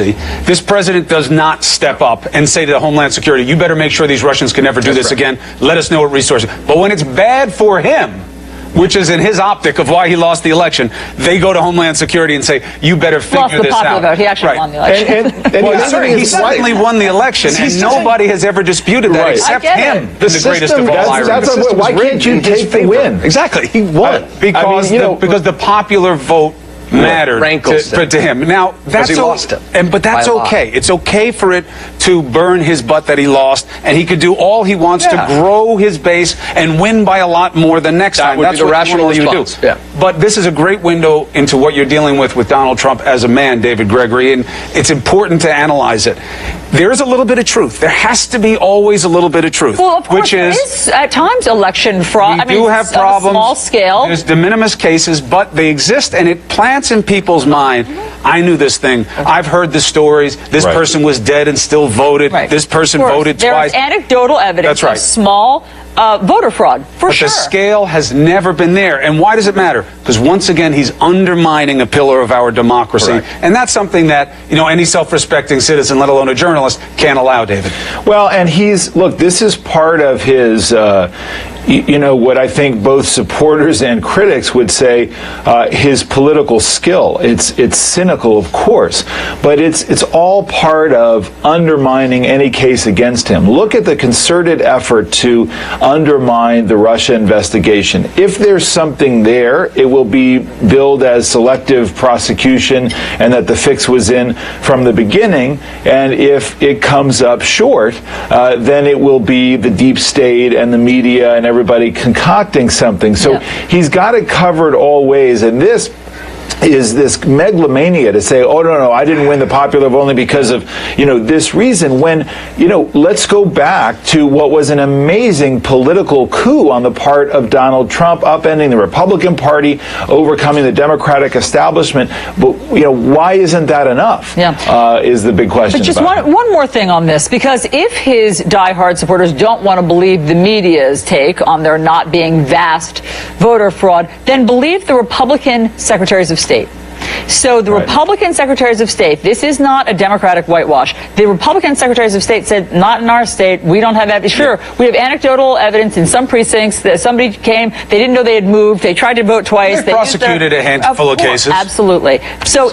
democracy, this president does not step up and say to the Homeland Security, you better make sure these Russians can never do this again. Let us know what resources. But when it's bad for him, which is in his optic of why he lost the election, they go to Homeland Security and say, you better figure this out. Vote. He actually won the election. Well, he certainly won the election, and nobody has ever disputed that except him, the greatest of all Irish. Why can't you take the win? Exactly. He won. Because the popular vote mattered to him. Now that's lost it. But that's okay. It's okay for it to burn his butt that he lost, and he could do all he wants to grow his base and win by a lot more than next time. That's the rational response. You do. But this is a great window into what you're dealing with Donald Trump as a man, David Gregory, and it's important to analyze it. There is a little bit of truth. There has to be always a little bit of truth. Well, of course, there is at times election fraud. We do have problems. On a small scale. There's de minimis cases, but they exist, and it plants in people's mind. I knew this thing. I've heard the stories. This person was dead and still voted. This person voted twice. There's anecdotal evidence of small voter fraud, for sure. But the scale has never been there. And why does it matter? Because once again, he's undermining a pillar of our democracy. And that's something that, any self-respecting citizen, let alone a journalist, can't allow, David. Well, and look, this is part of his, what I think both supporters and critics would say, his political skill. It's cynical, of course, but it's all part of undermining any case against him. Look at the concerted effort to undermine the Russia investigation. If there's something there, it will be billed as selective prosecution and that the fix was in from the beginning. And if it comes up short, then it will be the deep state and the media and everybody concocting something. So he's got it covered all ways. And this is this megalomania to say, oh, no, I didn't win the popular vote only because of, this reason, when, let's go back to what was an amazing political coup on the part of Donald Trump, upending the Republican Party, overcoming the Democratic establishment. But, why isn't that enough? Is the big question. But just one more thing on this, because if his diehard supporters don't want to believe the media's take on there not being vast voter fraud, then believe the Republican secretaries of state. So the Republican secretaries of state, this is not a Democratic whitewash. The Republican secretaries of state said, not in our state. We don't have evidence. Sure, we have anecdotal evidence in some precincts that somebody came, they didn't know they had moved, they tried to vote twice. They prosecuted a handful of cases. Absolutely. So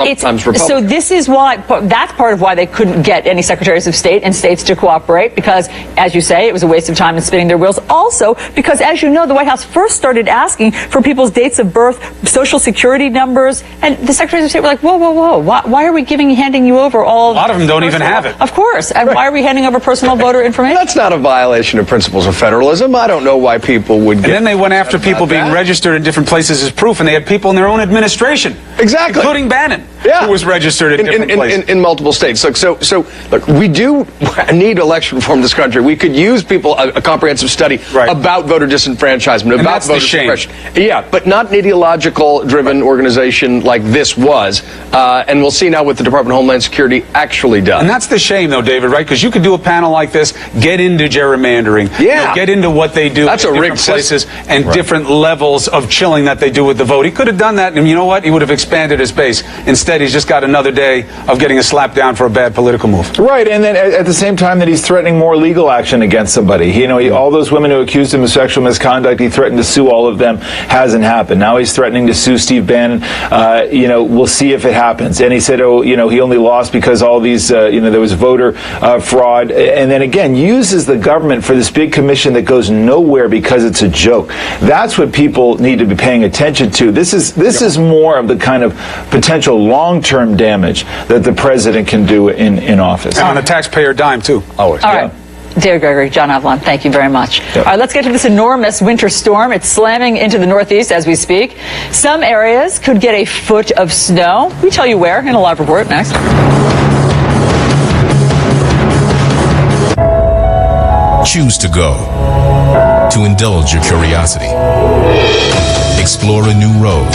so this is why, that's part of why they couldn't get any secretaries of state and states to cooperate, because, as you say, it was a waste of time and spinning their wheels. Also, because, as you know, the White House first started asking for people's dates of birth, social security numbers, and the secretaries of state were like, whoa, why are we handing you over all? A lot of them don't even have it. Of course. And why are we handing over personal voter information? That's not a violation of principles of federalism. I don't know why people would get. And then they went after people being registered in different places as proof, and they had people in their own administration. Exactly. Including Bannon, who was registered in different places. In multiple states. Look, we do need election reform in this country. We could use a comprehensive study about voter disenfranchisement, about voter suppression. Yeah, but not an ideological-driven organization like this was. And we'll see now what the Department of Homeland Security actually does. And that's the shame, though, David, right? Because you could do a panel like this, get into gerrymandering, get into what they do in different places and different levels of chilling that they do with the vote. He could have done that, and you know what? He would have expanded his base. Instead, he's just got another day of getting a slap down for a bad political move. Right, and then at the same time that he's threatening more legal action against somebody. All those women who accused him of sexual misconduct, he threatened to sue all of them. Hasn't happened. Now he's threatening to sue Steve Bannon. We'll see if it happens. And he said, he only lost because all these, there was voter fraud. And then again, uses the government for this big commission that goes nowhere because it's a joke. That's what people need to be paying attention to. This is more of the kind of potential long-term damage that the president can do in office. And on a taxpayer dime, too. Always. All right. David Gregory, John Avlon, thank you very much. All right, let's get to this enormous winter storm. It's slamming into the Northeast as we speak. Some areas could get a foot of snow. We tell you where in a live report next. Choose to go, to indulge your curiosity, explore a new road.